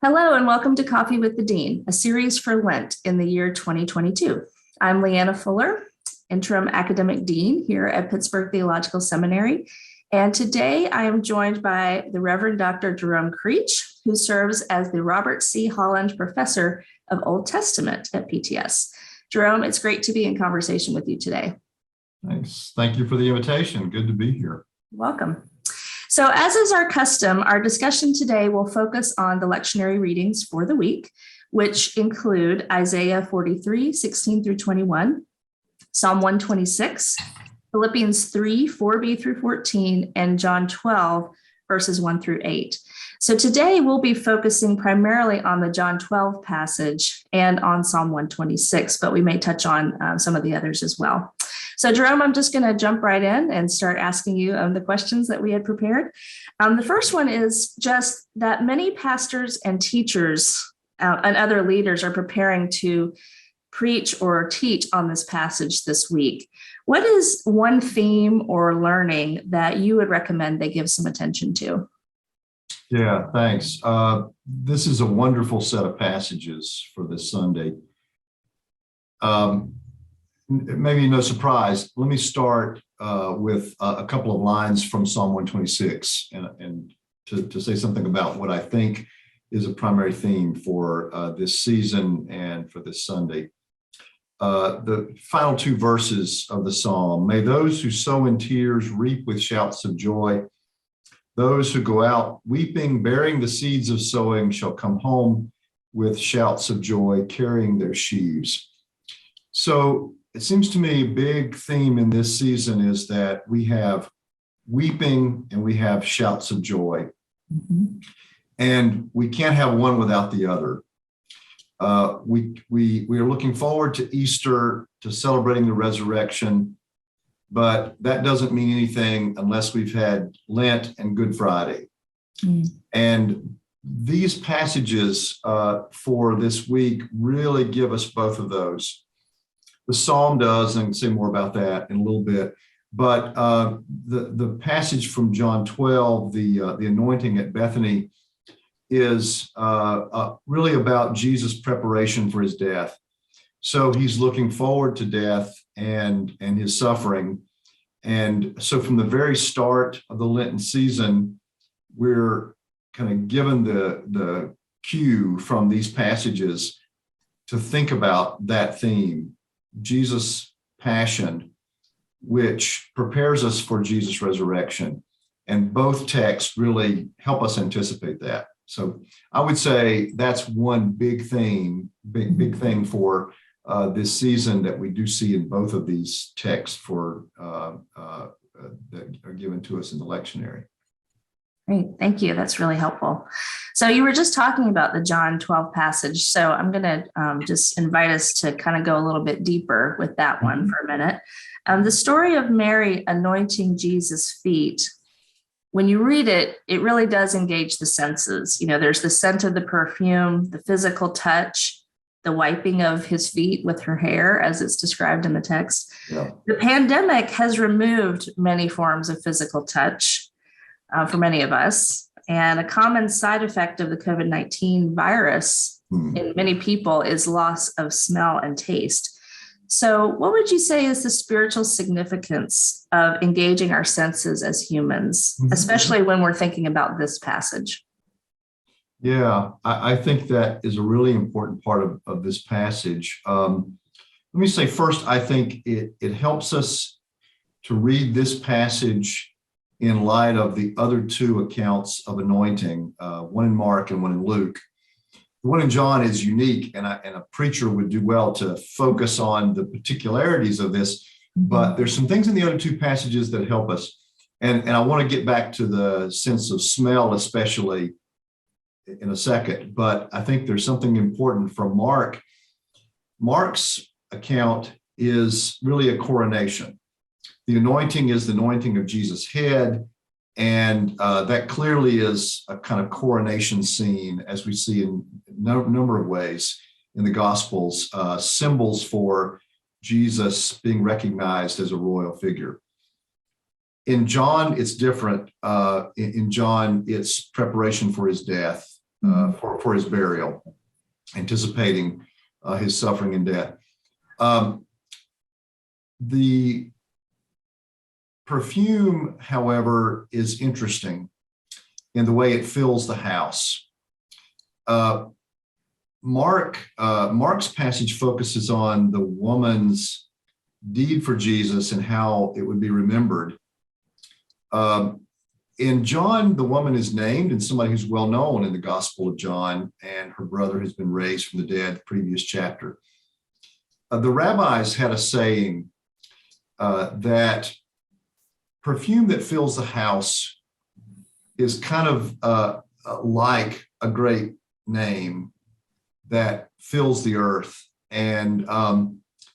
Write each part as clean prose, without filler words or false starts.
Hello and welcome to Coffee with the Dean, a series for Lent in the year 2022. I'm Leanna Fuller, Interim Academic Dean here at Pittsburgh Theological Seminary. And today I am joined by the Reverend Dr. Jerome Creach, who serves as the Robert C. Holland Professor of Old Testament at PTS. Jerome, it's great to be in conversation with you today. Thanks. Thank you for the invitation. Good to be here. Welcome. So as is our custom, our discussion today will focus on the lectionary readings for the week, which include Isaiah 43, 16 through 21, Psalm 126, Philippians 3, 4b through 14, and John 12, verses 1 through 8. So today we'll be focusing primarily on the John 12 passage and on Psalm 126, but we may touch on some of the others as well. So Jerome, I'm just going to jump right in and start asking you the questions that we had prepared. The first one is just that many pastors and teachers and other leaders are preparing to preach or teach on this passage this week. What is one theme or learning that you would recommend they give some attention to? Yeah, thanks. This is a wonderful set of passages for this Sunday. Maybe no surprise. Let me start with a couple of lines from Psalm 126 and to say something about what I think is a primary theme for this season and for this Sunday. The final two verses of the psalm: may those who sow in tears reap with shouts of joy. Those who go out weeping, bearing the seeds of sowing, shall come home with shouts of joy, carrying their sheaves. So it seems to me a big theme in this season is that we have weeping and we have shouts of joy. Mm-hmm. And we can't have one without the other. We are looking forward to Easter, to celebrating the resurrection, but that doesn't mean anything unless we've had Lent and Good Friday. Mm. And these passages for this week really give us both of those. The psalm does, and I'll say more about that in a little bit. But the passage from John 12, the anointing at Bethany, is really about Jesus' preparation for his death. So he's looking forward to death and his suffering. And so from the very start of the Lenten season, we're kind of given the cue from these passages to think about that theme, Jesus' passion, which prepares us for Jesus' resurrection. And both texts really help us anticipate that. So I would say that's one big thing for this season that we do see in both of these texts that are given to us in the lectionary. Great, thank you. That's really helpful. So you were just talking about the John 12 passage. So I'm going to just invite us to kind of go a little bit deeper with that one for a minute. The story of Mary anointing Jesus' feet, when you read it, it really does engage the senses. You know, there's the scent of the perfume, the physical touch, the wiping of his feet with her hair, as it's described in the text. Yeah. The pandemic has removed many forms of physical touch for many of us. And a common side effect of the COVID-19 virus in many people is loss of smell and taste. So what would you say is the spiritual significance of engaging our senses as humans, especially when we're thinking about this passage? Yeah, I think that is a really important part of this passage. Let me say first, I think it helps us to read this passage in light of the other two accounts of anointing, one in Mark and one in Luke. The one in John is unique, and a preacher would do well to focus on the particularities of this, but there's some things in the other two passages that help us. And I want to get back to the sense of smell, especially in a second, but I think there's something important from Mark. Mark's account is really a coronation. The anointing is the anointing of Jesus' head, and that clearly is a kind of coronation scene, as we see in a number of ways in the Gospels, symbols for Jesus being recognized as a royal figure. In John, it's different. In John, it's preparation for his death. for his burial, anticipating his suffering and death. The perfume, however, is interesting in the way it fills the house. Mark's passage focuses on the woman's deed for Jesus and how it would be remembered. In John, the woman is named, and somebody who's well known in the Gospel of John, and her brother has been raised from the dead, the previous chapter. The rabbis had a saying that perfume that fills the house is kind of like a great name that fills the earth. And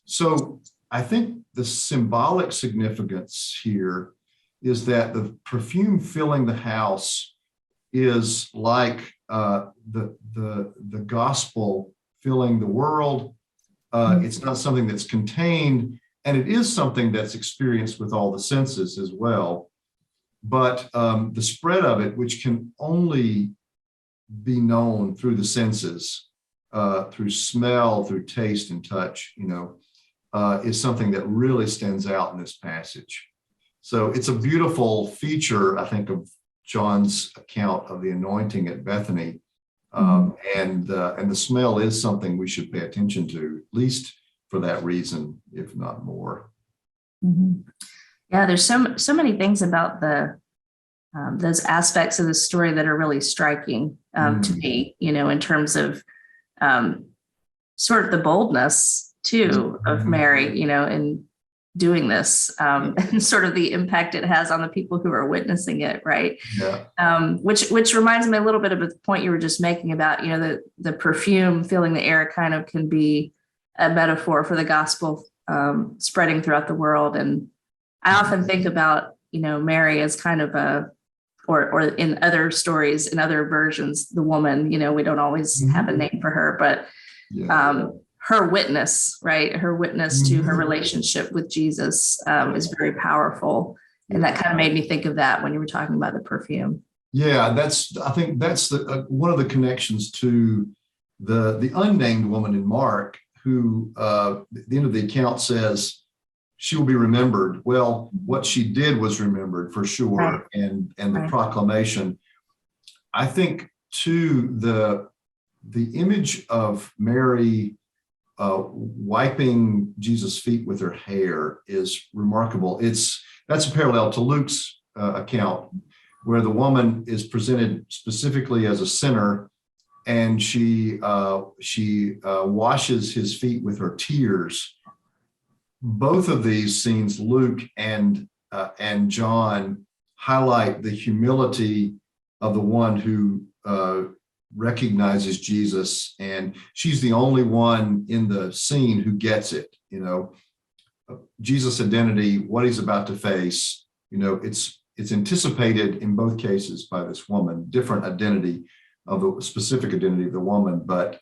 so I think the symbolic significance here is that the perfume filling the house is like the gospel filling the world. It's not something that's contained, and it is something that's experienced with all the senses as well. But the spread of it, which can only be known through the senses, through smell, through taste and touch, is something that really stands out in this passage. So it's a beautiful feature, I think, of John's account of the anointing at Bethany. And the smell is something we should pay attention to, at least for that reason, if not more. Mm-hmm. Yeah, there's so many things about those aspects of the story that are really striking to me, in terms of sort of the boldness too of Mary, in doing this, and sort of the impact it has on the people who are witnessing it, right? Yeah. Which reminds me a little bit of the point you were just making about, the perfume filling the air kind of can be a metaphor for the gospel spreading throughout the world. And I often think about, Mary as kind of or in other stories, in other versions, the woman, we don't always have a name for her, but her witness, right? Her witness to her relationship with Jesus is very powerful. And that kind of made me think of that when you were talking about the perfume. Yeah, I think that's one of the connections to the unnamed woman in Mark, who at the end of the account says she will be remembered. Well, what she did was remembered for sure, right. and the proclamation. I think too the image of Mary wiping Jesus' feet with her hair is remarkable. That's a parallel to Luke's account, where the woman is presented specifically as a sinner, and she washes his feet with her tears. Both of these scenes, Luke and John, highlight the humility of the one who recognizes Jesus, and she's the only one in the scene who gets it. Jesus' identity, what he's about to face. It's anticipated in both cases by this woman. Different identity of the specific identity of the woman, but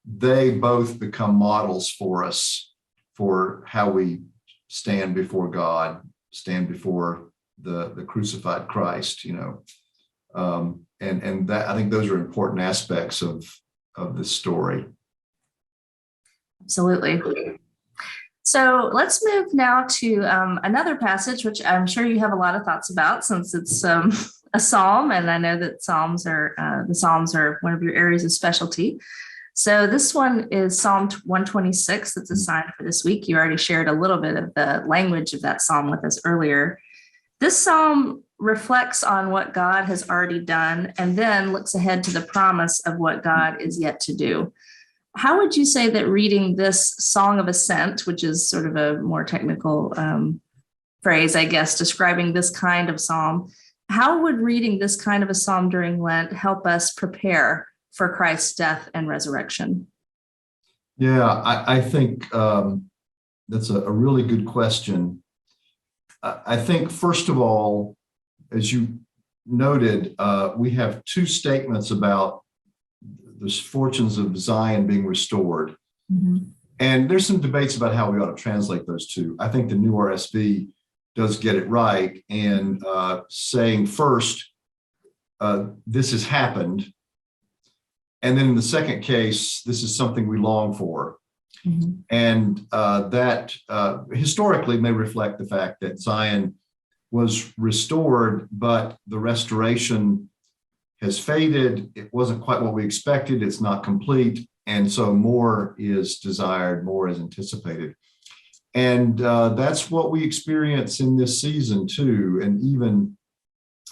they both become models for us for how we stand before God, stand before the crucified Christ. And that, I think those are important aspects of this story. Absolutely. So let's move now to another passage, which I'm sure you have a lot of thoughts about, since it's a psalm, and I know that the Psalms are one of your areas of specialty. So this one is Psalm 126 that's assigned for this week. You already shared a little bit of the language of that psalm with us earlier. This psalm reflects on what God has already done and then looks ahead to the promise of what God is yet to do. How would you say that reading this Song of Ascent, which is sort of a more technical phrase, I guess, describing this kind of psalm, how would reading this kind of a psalm during Lent help us prepare for Christ's death and resurrection? Yeah, I think that's a really good question. I think, first of all, as you noted, we have two statements about the fortunes of Zion being restored. Mm-hmm. And there's some debates about how we ought to translate those two. I think the New RSV does get it right in saying first, this has happened, And then in the second case, this is something we long for. Mhm. And that historically may reflect the fact that Zion was restored, but the restoration has faded. It wasn't quite what we expected. It's not complete. And so more is desired, more is anticipated. And that's what we experience in this season too. And even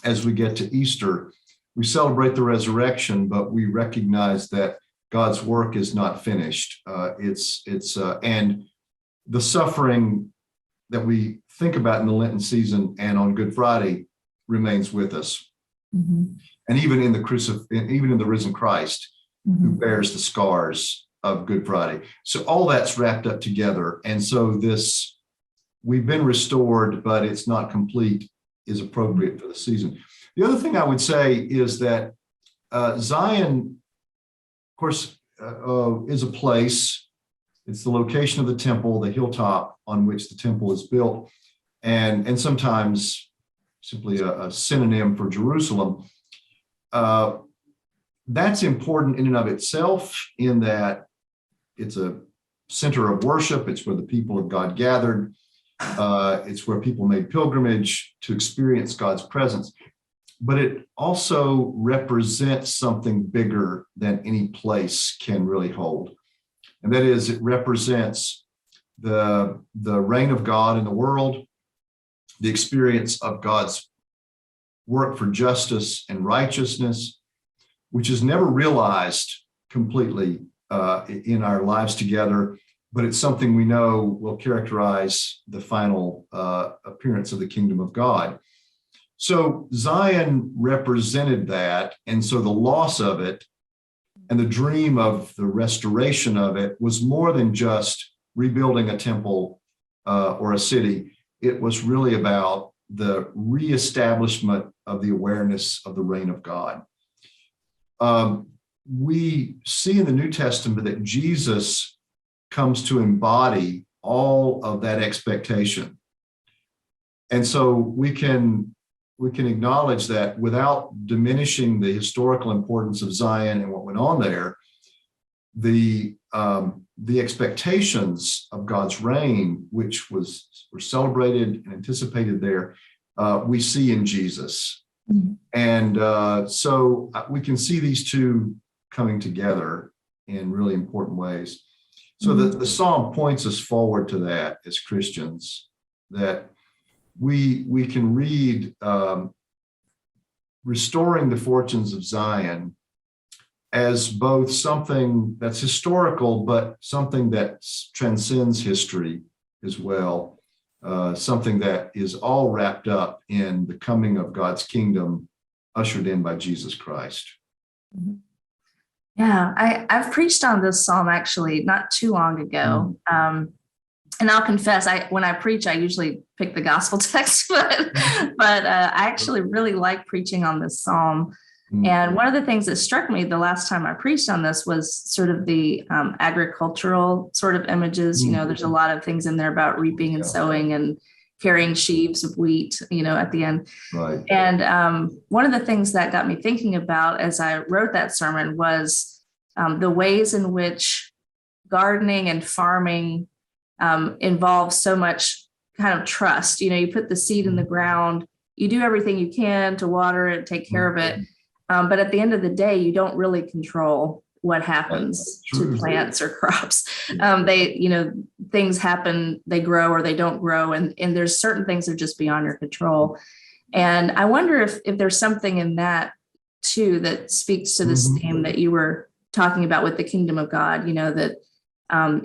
as we get to Easter, we celebrate the resurrection, but we recognize that God's work is not finished. And the suffering that we think about in the Lenten season and on Good Friday remains with us. Mhm. And even in the risen Christ, who Mhm. bears the scars of Good Friday. So all that's wrapped up together. And so we've been restored, but it's not complete, is appropriate for the season. The other thing I would say is that Zion, of course, is a place. It's the location of the temple, the hilltop on which the temple is built, and sometimes simply a synonym for Jerusalem. That's important in and of itself, in that it's a center of worship. It's where the people of God gathered. It's where people made pilgrimage to experience God's presence. But it also represents something bigger than any place can really hold. And that is, it represents the reign of God in the world, the experience of God's work for justice and righteousness, which is never realized completely in our lives together, but it's something we know will characterize the final appearance of the kingdom of God. So Zion represented that, and so the loss of it and the dream of the restoration of it was more than just rebuilding a temple or a city. It was really about the reestablishment of the awareness of the reign of God. We see in the New Testament that Jesus comes to embody all of that expectation. And so we can acknowledge that without diminishing the historical importance of Zion and what went on there. The expectations of God's reign, which were celebrated and anticipated there, we see in Jesus. Mm-hmm. And so we can see these two coming together in really important ways. So mm-hmm. the psalm points us forward to that as Christians, that we can read restoring the fortunes of Zion as both something that's historical, but something that transcends history as well, something that is all wrapped up in the coming of God's kingdom, ushered in by Jesus Christ. Yeah, I've preached on this psalm actually not too long ago. And I'll confess, when I preach, I usually pick the gospel text, but I actually really like preaching on this psalm. And one of the things that struck me the last time I preached on this was sort of the agricultural sort of images. You know, there's a lot of things in there about reaping and sowing and carrying sheaves of wheat, you know, at the end. Right. And one of the things that got me thinking about as I wrote that sermon was the ways in which gardening and farming involves so much kind of trust. You know, you put the seed in the ground, you do everything you can to water it, take care of it. But at the end of the day, you don't really control what happens to plants or crops. Things happen, they grow or they don't grow. And there's certain things that are just beyond your control. And I wonder if there's something in that too, that speaks to this theme that you were talking about with the kingdom of God, you know, that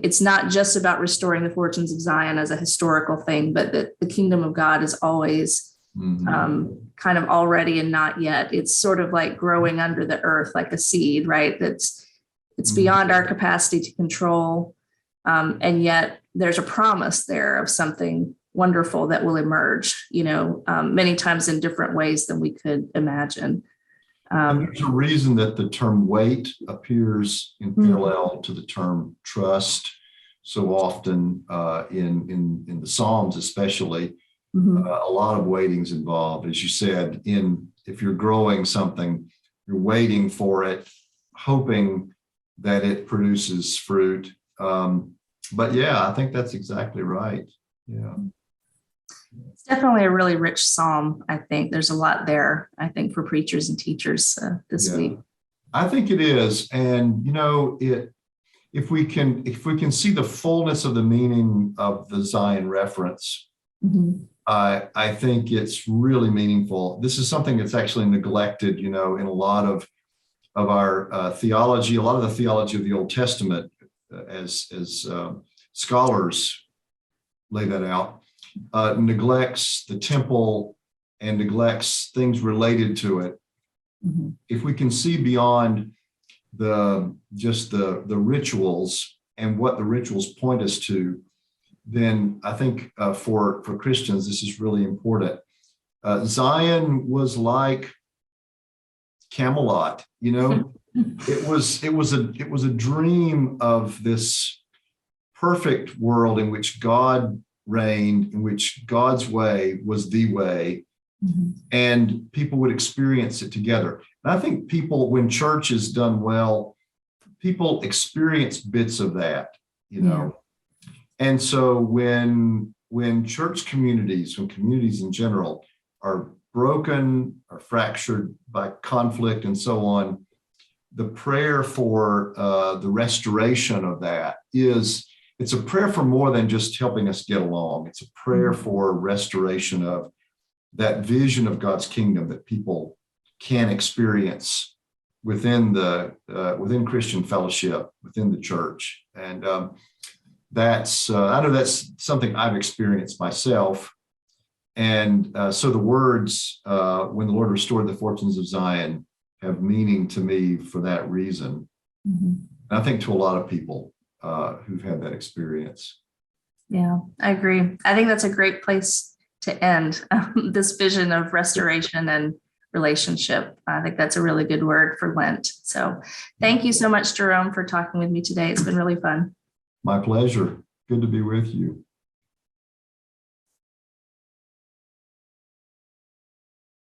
it's not just about restoring the fortunes of Zion as a historical thing, but that the kingdom of God is always kind of already and not yet. It's sort of like growing under the earth, like a seed, right? It's beyond our capacity to control. And yet there's a promise there of something wonderful that will emerge, you know, many times in different ways than we could imagine. There's a reason that the term wait appears in parallel to the term trust so often in the Psalms, especially. A lot of waiting's involved, as you said. If you're growing something, you're waiting for it, hoping that it produces fruit. But yeah, I think that's exactly right. Yeah. It's definitely a really rich psalm. I think there's a lot there, I think, for preachers and teachers this week. I think it is. And, if we can see the fullness of the meaning of the Zion reference, I think it's really meaningful. This is something that's actually neglected, in a lot of our theology, a lot of the theology of the Old Testament, as scholars lay that out, neglects the temple and neglects things related to it. If we can see beyond the rituals and what the rituals point us to, then I think for Christians, this is really important. Zion was like Camelot, it was a dream of this perfect world in which God reigned, in which God's way was the way, and people would experience it together. And I think people, when church is done well, people experience bits of that, And so when church communities, when communities in general are broken or fractured by conflict and so on, the prayer for the restoration of that it's a prayer for more than just helping us get along. It's a prayer for restoration of that vision of God's kingdom that people can experience within Christian fellowship, within the church. And I know that's something I've experienced myself. And so the words, when the Lord restored the fortunes of Zion, have meaning to me for that reason. And I think to a lot of people who've had that experience. Yeah, I agree. I think that's a great place to end this vision of restoration and relationship. I think that's a really good word for Lent. So thank you so much, Jerome, for talking with me today. It's been really fun. My pleasure. Good to be with you.